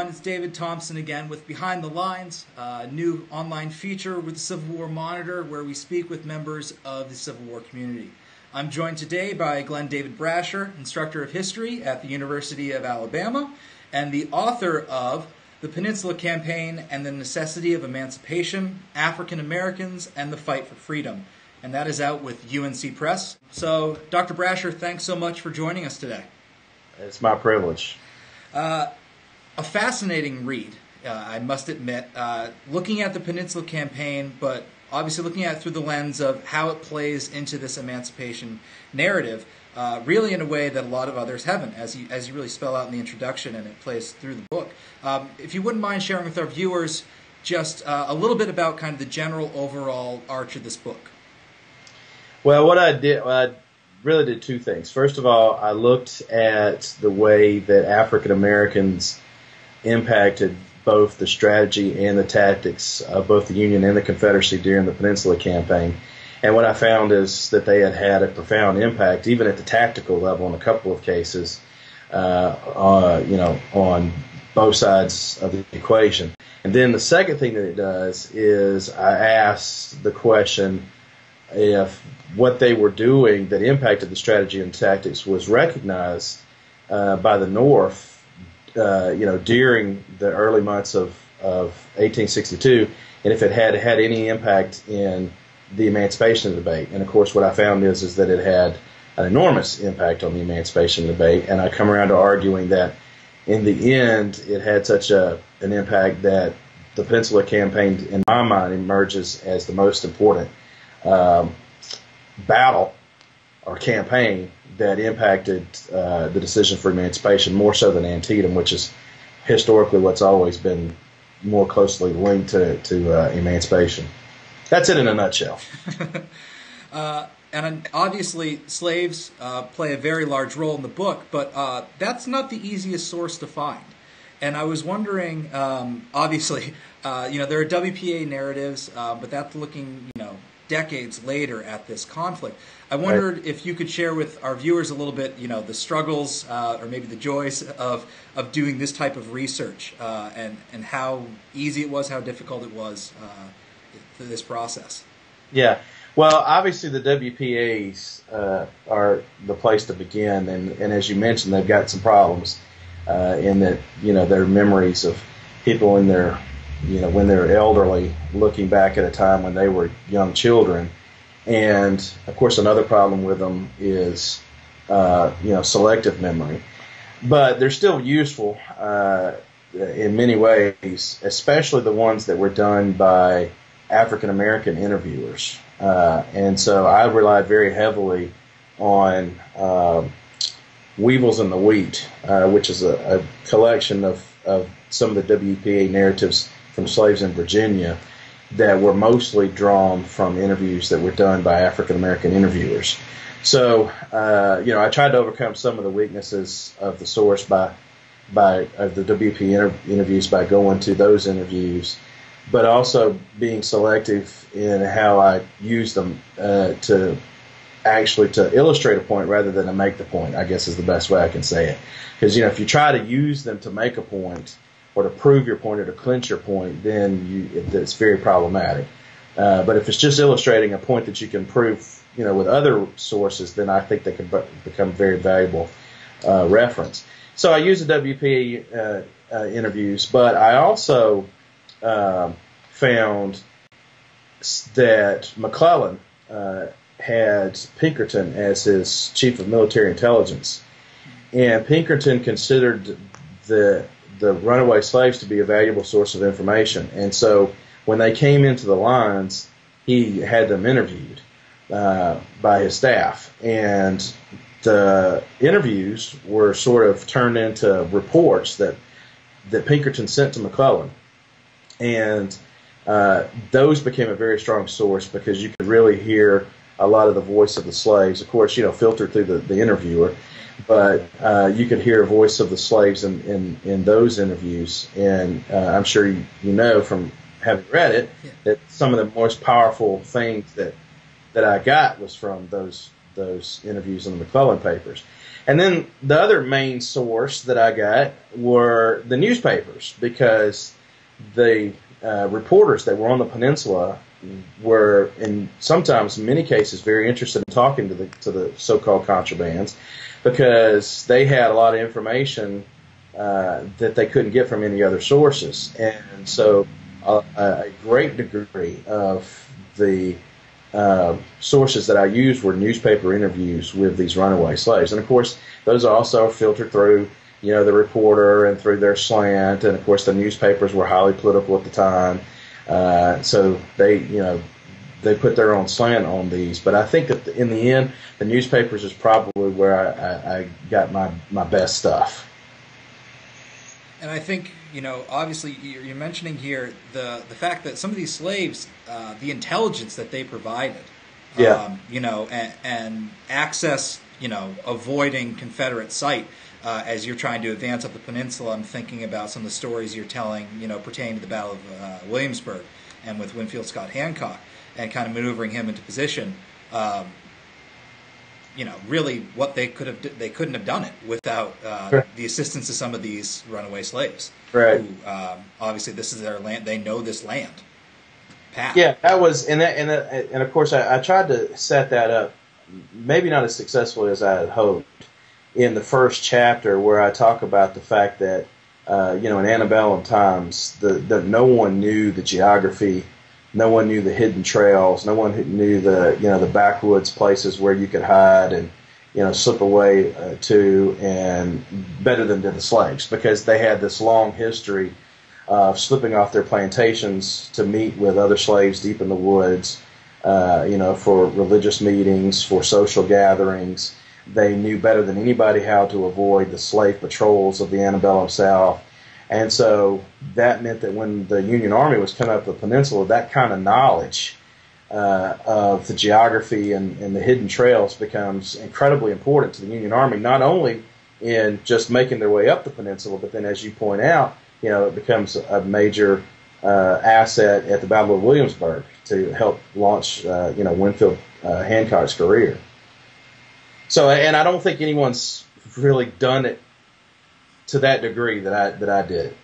It's David Thompson again with Behind the Lines, a new online feature with the Civil War Monitor where we speak with members of the Civil War community. I'm joined today by Glenn Brasher, Instructor of History at the University of Alabama and the author of The Peninsula Campaign and the Necessity of Emancipation, African Americans and the Fight for Freedom. And that is out with UNC Press. So, Dr. Brasher, thanks so much for joining us today. It's my privilege. A fascinating read, I must admit, looking at the Peninsula Campaign, but obviously looking at it through the lens of how it plays into this emancipation narrative, really in a way that a lot of others haven't, as you really spell out in the introduction, and it plays through the book. If you wouldn't mind sharing with our viewers just a little bit about kind of the general overall arch of this book. Well, what I did, I really did two things. First of all, I looked at the way that African Americans impacted both the strategy and the tactics of both the Union and the Confederacy during the Peninsula Campaign. And what I found is that they had had a profound impact, even at the tactical level in a couple of cases, on both sides of the equation. And then the second thing that it does is I asked the question if what they were doing that impacted the strategy and tactics was recognized by the North, during the early months of 1862, and if it had any impact in the emancipation debate. And of course, what I found is that it had an enormous impact on the emancipation debate, and I come around to arguing that in the end, it had such an impact that the Peninsula Campaign, in my mind, emerges as the most important battle or campaign that impacted the decision for emancipation more so than Antietam, which is historically what's always been more closely linked to emancipation. That's it in a nutshell. And obviously, slaves play a very large role in the book, but that's not the easiest source to find. And I was wondering, obviously, there are WPA narratives, but that's looking, decades later at this conflict. I wondered if you could share with our viewers a little bit, the struggles or maybe the joys of doing this type of research and how easy it was, how difficult it was through this process. Yeah. Well, obviously the WPAs are the place to begin, and as you mentioned, they've got some problems in that, their memories of people in their when they're elderly, looking back at a time when they were young children. And, of course, another problem with them is, selective memory. But they're still useful in many ways, especially the ones that were done by African-American interviewers. And so I relied very heavily on Weevils in the Wheat, which is a collection of some of the WPA narratives from slaves in Virginia that were mostly drawn from interviews that were done by African-American interviewers. So, I tried to overcome some of the weaknesses of the source of the WPA interviews by going to those interviews, but also being selective in how I use them to illustrate a point rather than to make the point, I guess is the best way I can say it. Because, if you try to use them to make a point, or to prove your point or to clinch your point, then it's very problematic. But if it's just illustrating a point that you can prove, with other sources, then I think they can become very valuable reference. So I use the WPA interviews, but I also found that McClellan had Pinkerton as his chief of military intelligence, and Pinkerton considered the runaway slaves to be a valuable source of information. And so when they came into the lines, he had them interviewed by his staff. And the interviews were sort of turned into reports that Pinkerton sent to McClellan. And those became a very strong source because you could really hear a lot of the voice of the slaves, of course, filtered through the interviewer. But you could hear a voice of the slaves in those interviews, and I'm sure you know from having read it that some of the most powerful things that I got was from those interviews in the McClellan papers. And then the other main source that I got were the newspapers, because the reporters that were on the peninsula were, sometimes in many cases, very interested in talking to the so-called contrabands, because they had a lot of information that they couldn't get from any other sources. And so a great degree of the sources that I used were newspaper interviews with these runaway slaves. And of course, those also filtered through, the reporter and through their slant. And of course, the newspapers were highly political at the time. So they put their own slant on these. But I think that in the end, the newspapers is probably where I got my best stuff. And I think, obviously you're mentioning here the fact that some of these slaves, the intelligence that they provided, and access, avoiding Confederate sight as you're trying to advance up the peninsula. I'm thinking about some of the stories you're telling, pertaining to the Battle of Williamsburg and with Winfield Scott Hancock and kind of maneuvering him into position. Really what they couldn't have done it without the assistance of some of these runaway slaves. Right. Who, obviously, this is their land. They know this land. Pat. Yeah, that was, and of course, I tried to set that up, maybe not as successfully as I had hoped, in the first chapter, where I talk about the fact that, in antebellum times, that no one knew the geography. No one knew the hidden trails. No one knew the backwoods places where you could hide and, slip away to, and better than did the slaves, because they had this long history of slipping off their plantations to meet with other slaves deep in the woods, for religious meetings, for social gatherings. They knew better than anybody how to avoid the slave patrols of the antebellum South. And so that meant that when the Union Army was coming up the peninsula, that kind of knowledge of the geography and the hidden trails becomes incredibly important to the Union Army, not only in just making their way up the peninsula, but then, as you point out, it becomes a major asset at the Battle of Williamsburg to help launch, Winfield Hancock's career. So, and I don't think anyone's really done it to that degree that I did.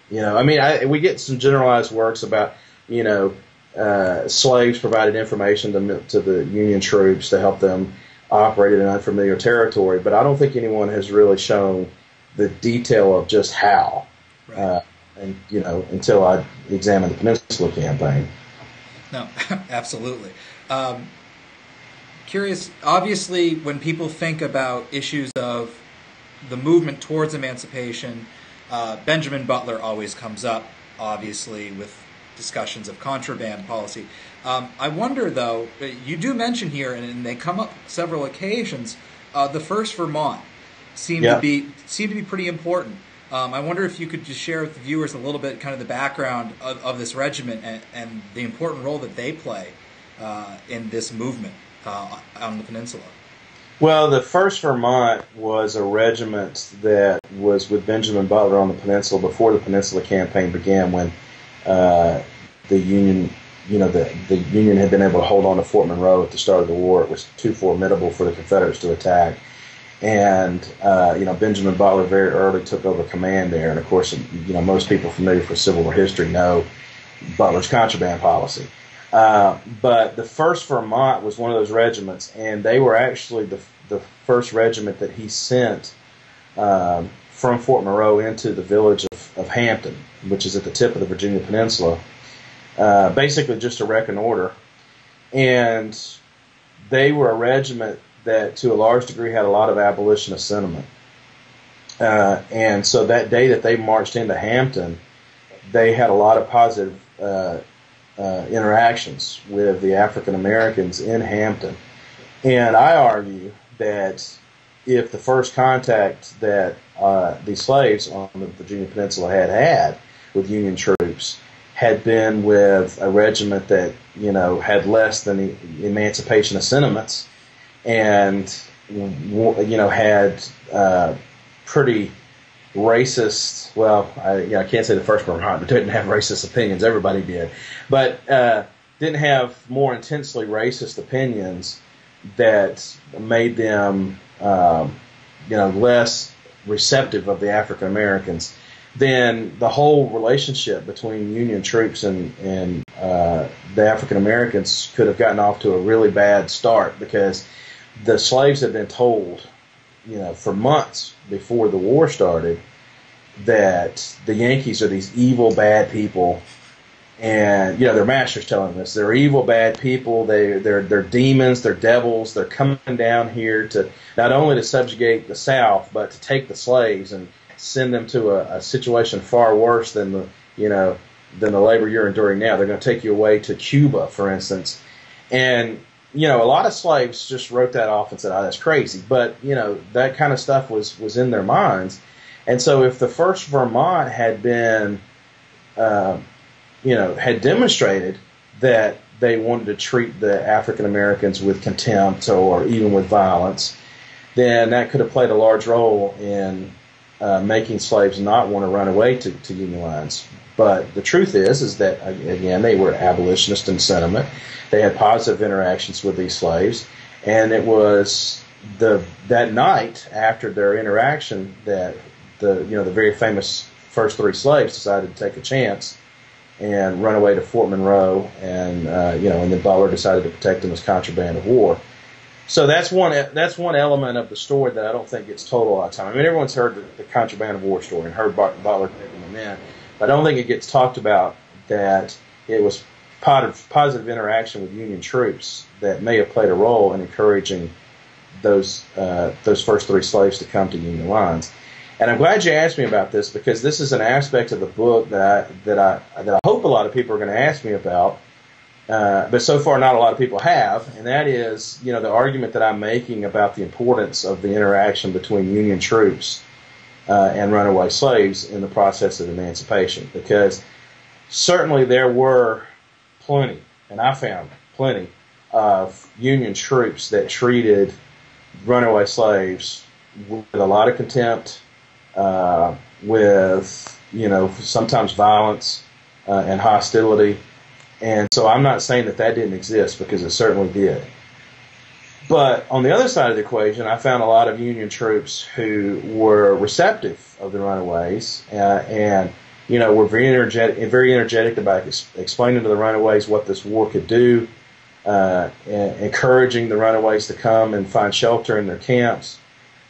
We get some generalized works about, slaves provided information to the Union troops to help them operate in unfamiliar territory, but I don't think anyone has really shown the detail of just how. Right. Until I examined the Peninsula Campaign. No, absolutely. Curious, obviously, when people think about issues of the movement towards emancipation, Benjamin Butler always comes up, obviously, with discussions of contraband policy. I wonder, though, you do mention here, and they come up several occasions, the First Vermont seemed to be pretty important. I wonder if you could just share with the viewers a little bit kind of the background of this regiment and the important role that they play in this movement on the peninsula. Well, the First Vermont was a regiment that was with Benjamin Butler on the peninsula before the Peninsula Campaign began, when the Union, the Union had been able to hold on to Fort Monroe at the start of the war. It was too formidable for the Confederates to attack. And, Benjamin Butler very early took over command there. And, of course, most people familiar with Civil War history know Butler's contraband policy. But the First Vermont was one of those regiments, and they were actually the first regiment that he sent from Fort Monroe into the village of Hampton, which is at the tip of the Virginia Peninsula, basically just to reconnoiter. And they were a regiment that, to a large degree, had a lot of abolitionist sentiment. And so that day that they marched into Hampton, they had a lot of positive interactions with the African Americans in Hampton. And I argue that if the first contact that these slaves on the Virginia Peninsula had with Union troops had been with a regiment that, had less than emancipation sentiments, and, had pretty racist, well, I can't say the First Vermont didn't have racist opinions, everybody did, but didn't have more intensely racist opinions that made them less receptive of the African Americans, then the whole relationship between Union troops and the African Americans could have gotten off to a really bad start, because the slaves had been told, for months before the war started, that the Yankees are these evil, bad people. And, their masters telling them this. They're evil, bad people. They're demons. They're devils. They're coming down here to not only to subjugate the South, but to take the slaves and send them to a situation far worse than the labor you're enduring now. They're going to take you away to Cuba, for instance. And, a lot of slaves just wrote that off and said, oh, that's crazy. But, that kind of stuff was in their minds. And so if the First Vermont had been had demonstrated that they wanted to treat the African Americans with contempt or even with violence, then that could have played a large role in making slaves not want to run away to Union lines. But the truth is that, again, they were abolitionists in sentiment. They had positive interactions with these slaves, and it was that night after their interaction that the very famous first three slaves decided to take a chance and run away to Fort Monroe, and and then Butler decided to protect them as contraband of war. So that's one element of the story that I don't think gets told a lot of time. I mean, everyone's heard the contraband of war story and heard Butler taking them in, but I don't think it gets talked about that it was positive interaction with Union troops that may have played a role in encouraging those first three slaves to come to Union lines. And I'm glad you asked me about this, because this is an aspect of the book that I hope a lot of people are going to ask me about, but so far not a lot of people have, and that is, the argument that I'm making about the importance of the interaction between Union troops and runaway slaves in the process of emancipation. Because certainly there were plenty, and I found plenty, of Union troops that treated runaway slaves with a lot of contempt, with sometimes violence and hostility. And so I'm not saying that didn't exist, because it certainly did. But on the other side of the equation, I found a lot of Union troops who were receptive of the runaways and were very energetic about explaining to the runaways what this war could do, and encouraging the runaways to come and find shelter in their camps.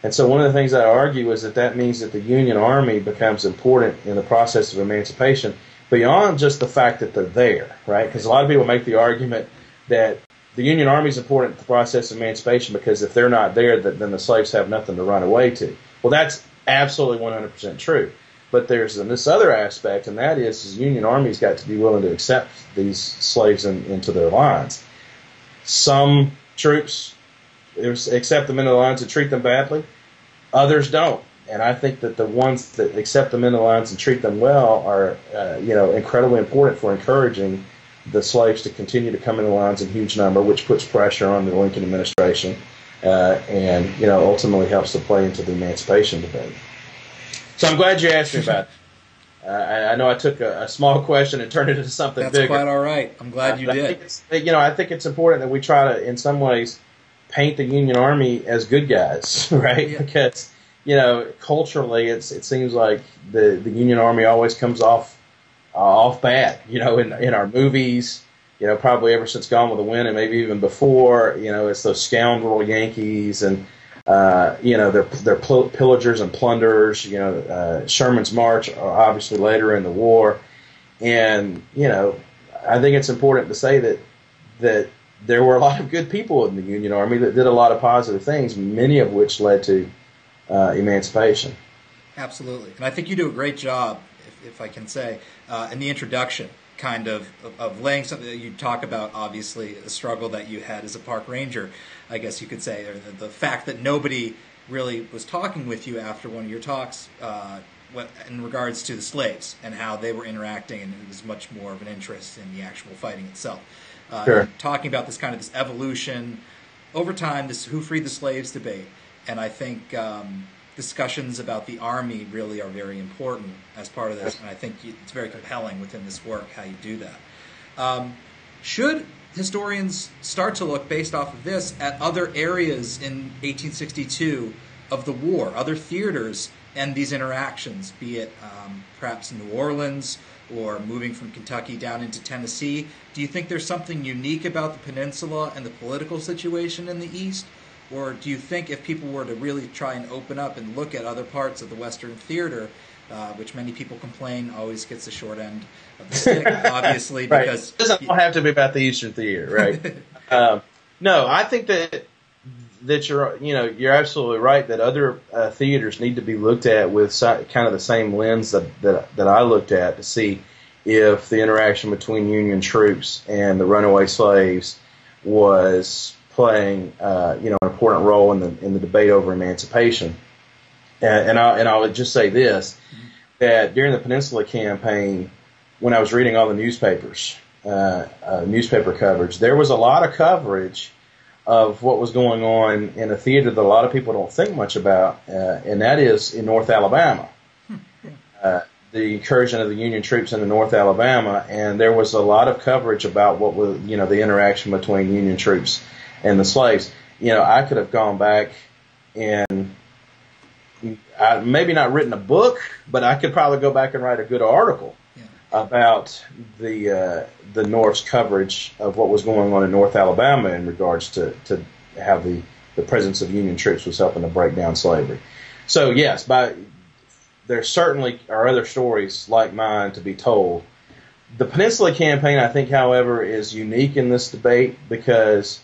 And so one of the things I argue is that means that the Union Army becomes important in the process of emancipation beyond just the fact that they're there, right? Because a lot of people make the argument that the Union Army is important in the process of emancipation because if they're not there, then the slaves have nothing to run away to. Well, that's absolutely 100% true. But there's this other aspect, and that is the Union Army's got to be willing to accept these slaves into their lines. Some troops accept them into the lines and treat them badly. Others don't. And I think that the ones that accept them into the lines and treat them well are, incredibly important for encouraging the slaves to continue to come in the lines in huge number, which puts pressure on the Lincoln administration and ultimately helps to play into the emancipation debate. So I'm glad you asked me about it. I know I took a small question and turned it into something bigger. That's quite all right. I'm glad you did. I think it's important that we try to, in some ways, paint the Union Army as good guys, right? Yeah. Because, culturally, it seems like the Union Army always comes off bad, in our movies, probably ever since Gone with the Wind and maybe even before, it's those scoundrel Yankees and, they're pillagers and plunderers, Sherman's March, obviously later in the war. And, I think it's important to say that there were a lot of good people in the Union Army that did a lot of positive things, many of which led to emancipation. Absolutely. And I think you do a great job, if I can say, in the introduction, kind of laying something that you talk about, obviously, the struggle that you had as a park ranger, I guess you could say, or the fact that nobody really was talking with you after one of your talks in regards to the slaves and how they were interacting, and it was much more of an interest in the actual fighting itself. Sure. Talking about this evolution over time, this who freed the slaves debate, and I think discussions about the Army really are very important as part of this, and I think it's very compelling within this work how you do that. Should historians start to look, based off of this, at other areas in 1862 of the war, other theaters, and these interactions, be it perhaps New Orleans or moving from Kentucky down into Tennessee? Do you think there's something unique about the peninsula and the political situation in the East? Or do you think if people were to really try and open up and look at other parts of the Western theater, which many people complain always gets the short end of the stick, obviously, right. because it doesn't all have to be about the Eastern Theater, right? No, I think that you're absolutely right that other theaters need to be looked at with kind of the same lens that I looked at to see if the interaction between Union troops and the runaway slaves was playing an important role in the debate over emancipation. And I would just say this, that during the Peninsula Campaign, when I was reading all the newspapers, newspaper coverage, there was a lot of coverage of what was going on in a theater that a lot of people don't think much about, and that is in North Alabama. The incursion of the Union troops into North Alabama, and there was a lot of coverage about what was, the interaction between Union troops and the slaves. I could have gone back and maybe not written a book, but I could probably go back and write a good article about the North's coverage of what was going on in North Alabama in regards to how the presence of Union troops was helping to break down slavery. So yes, there certainly are other stories like mine to be told. The Peninsula Campaign, I think, however, is unique in this debate because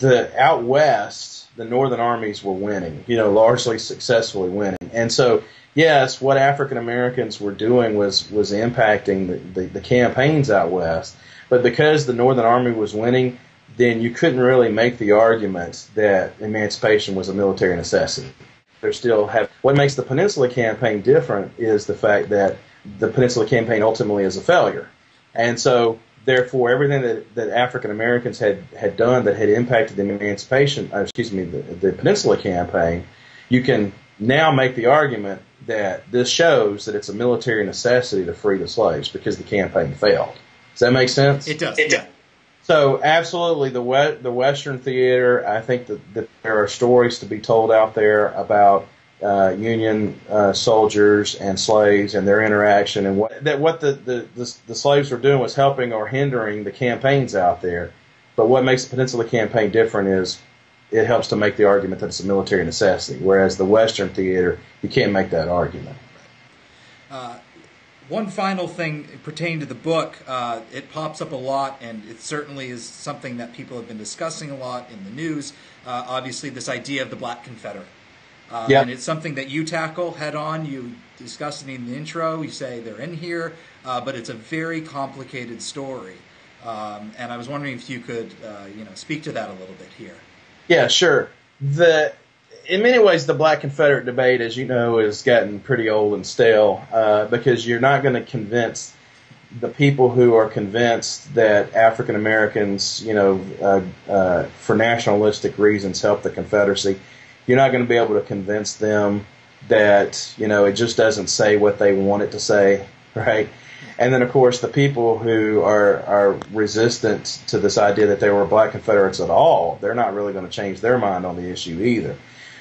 out west, the Northern armies were winning, largely successfully winning. And so, yes, what African Americans were doing was impacting the campaigns out west. But because the Northern Army was winning, then you couldn't really make the argument that emancipation was a military necessity. What makes the Peninsula Campaign different is the fact that the Peninsula Campaign ultimately is a failure. And so, therefore, everything that African Americans had done that had impacted the the Peninsula Campaign, you can now make the argument that this shows that it's a military necessity to free the slaves because the campaign failed. Does that make sense? It does. Yeah. So, absolutely, the Western theater, I think that there are stories to be told out there about Union soldiers and slaves and their interaction, and what the slaves were doing was helping or hindering the campaigns out there. But what makes the Peninsula Campaign different is it helps to make the argument that it's a military necessity, whereas the Western theater, you can't make that argument. One final thing pertaining to the book, it pops up a lot, and it certainly is something that people have been discussing a lot in the news, obviously this idea of the Black Confederate. And it's something that you tackle head on. You discuss it in the intro. You say they're in here, but it's a very complicated story. And I was wondering if you could, speak to that a little bit here. Yeah, sure. In many ways, the Black Confederate debate, as you know, has gotten pretty old and stale because you're not going to convince the people who are convinced that African Americans, for nationalistic reasons, helped the Confederacy. You're not going to be able to convince them that, it just doesn't say what they want it to say, right? And then, of course, the people who are resistant to this idea that they were Black Confederates at all, they're not really going to change their mind on the issue either.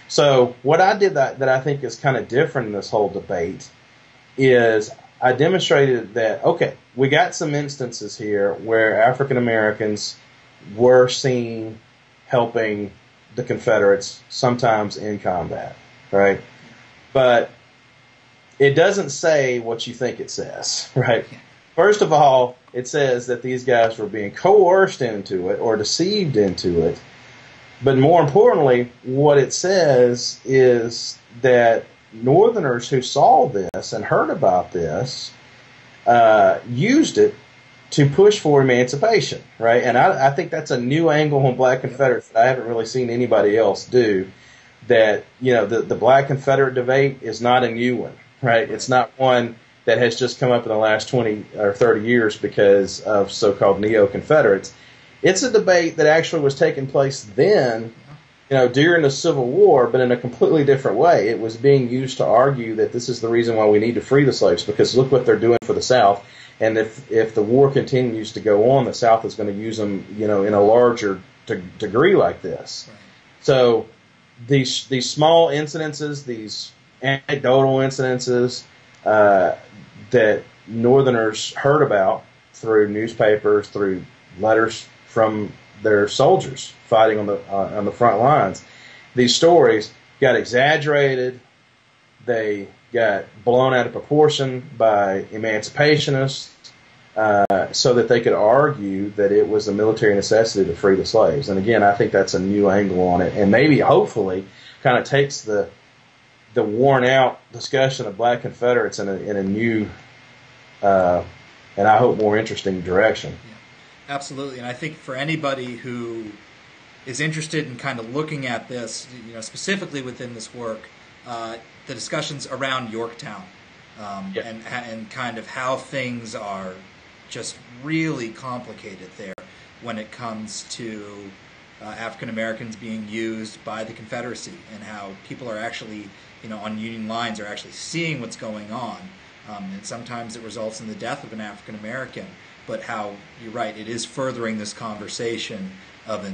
So what I did that I think is kind of different in this whole debate is I demonstrated that, okay, we got some instances here where African Americans were seen helping the Confederates, sometimes in combat, right? But it doesn't say what you think it says, right? First of all, it says that these guys were being coerced into it or deceived into it. But more importantly, what it says is that Northerners who saw this and heard about this used it to push for emancipation, right? And I think that's a new angle on Black Confederates that I haven't really seen anybody else do. That, the Black Confederate debate is not a new one, right? It's not one that has just come up in the last 20 or 30 years because of so-called neo-Confederates. It's a debate that actually was taking place then, during the Civil War, but in a completely different way. It was being used to argue that this is the reason why we need to free the slaves, because look what they're doing for the South. And if the war continues to go on, the South is going to use them, in a larger degree like this. Right. So these small incidences, these anecdotal incidences that Northerners heard about through newspapers, through letters from their soldiers fighting on the front lines. These stories got exaggerated. They got blown out of proportion by emancipationists so that they could argue that it was a military necessity to free the slaves. And again, I think that's a new angle on it, and maybe, hopefully, kind of takes the worn-out discussion of Black Confederates in a new, and I hope more interesting direction. Yeah, absolutely, and I think for anybody who is interested in kind of looking at this, specifically within this work, the discussions around Yorktown, and kind of how things are just really complicated there when it comes to African Americans being used by the Confederacy, and how people are actually, on Union lines, are actually seeing what's going on, and sometimes it results in the death of an African American. But how, you're right, it is furthering this conversation of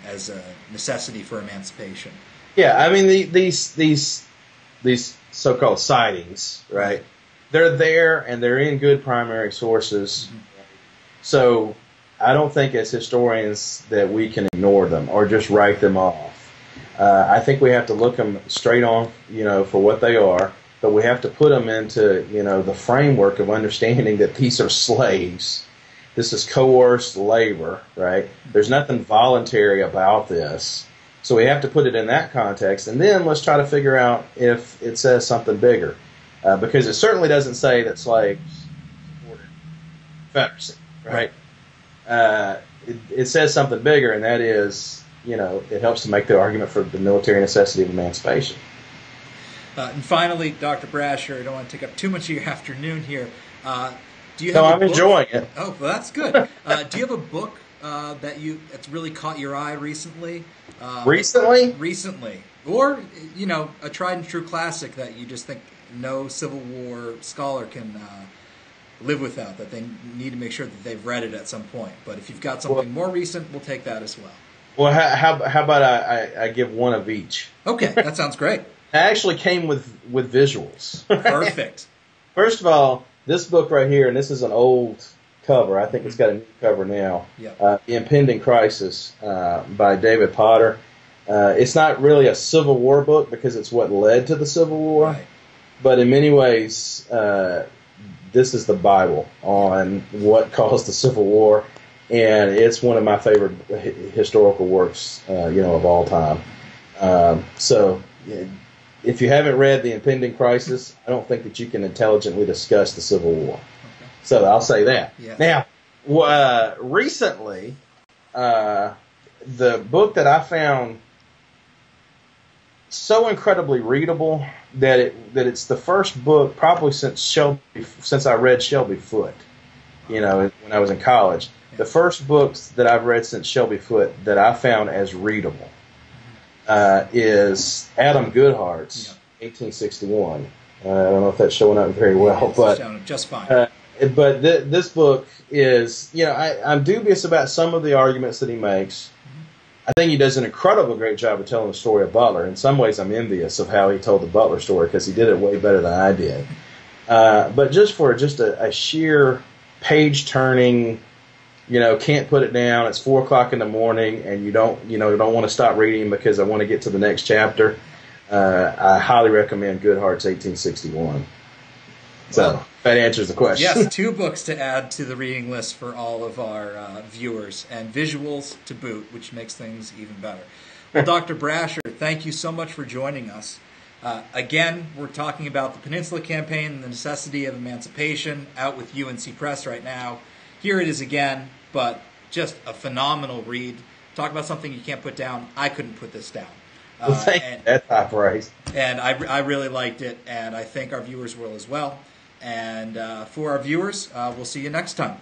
as a necessity for emancipation. Yeah, I mean these so-called sightings, right? They're there and they're in good primary sources. Mm-hmm. So I don't think as historians that we can ignore them or just write them off. I think we have to look them straight on, for what they are, but we have to put them into, the framework of understanding that these are slaves. This is coerced labor, right? There's nothing voluntary about this. So we have to put it in that context, and then let's try to figure out if it says something bigger. Because it certainly doesn't say that slaves supported Confederacy, right? It says something bigger, and that is, it helps to make the argument for the military necessity of emancipation. And finally, Dr. Brasher, I don't want to take up too much of your afternoon here. Do you have I'm enjoying it. Oh, well, that's good. Do you have a book that's really caught your eye recently? Recently. Or, a tried and true classic that you just think no Civil War scholar can live without, that they need to make sure that they've read it at some point. But if you've got something more recent, we'll take that as well. Well, how about I give one of each? Okay, that sounds great. I actually came with visuals. Perfect. First of all, this book right here, and this is an old cover. I think it's got a new cover now. Yep. The Impending Crisis by David Potter. It's not really a Civil War book because it's what led to the Civil War. Right. But in many ways, this is the Bible on what caused the Civil War. And it's one of my favorite historical works, of all time. So if you haven't read The Impending Crisis, I don't think that you can intelligently discuss the Civil War. Okay. So I'll say that. Yeah. Now, recently, the book that I found so incredibly readable that it's the first book probably since I read Shelby Foote, when I was in college. The first books that I've read since Shelby Foote that I found as readable is Adam Goodhart's 1861. I don't know if that's showing up very well, but just fine. But this book is, I'm dubious about some of the arguments that he makes. I think he does an incredible great job of telling the story of Butler. In some ways, I'm envious of how he told the Butler story because he did it way better than I did. But just for a sheer page-turning, can't put it down. It's 4:00 in the morning, and you don't want to stop reading because I want to get to the next chapter. I highly recommend Goodhart's 1861. So that answers the question. Yes, 2 books to add to the reading list for all of our viewers, and visuals to boot, which makes things even better. Well, Dr. Brasher, thank you so much for joining us. Again, we're talking about the Peninsula Campaign and the necessity of emancipation, out with UNC Press right now. Here it is again, but just a phenomenal read. Talk about something you can't put down. I couldn't put this down. That's high praise. And I really liked it, and I think our viewers will as well. And for our viewers, we'll see you next time.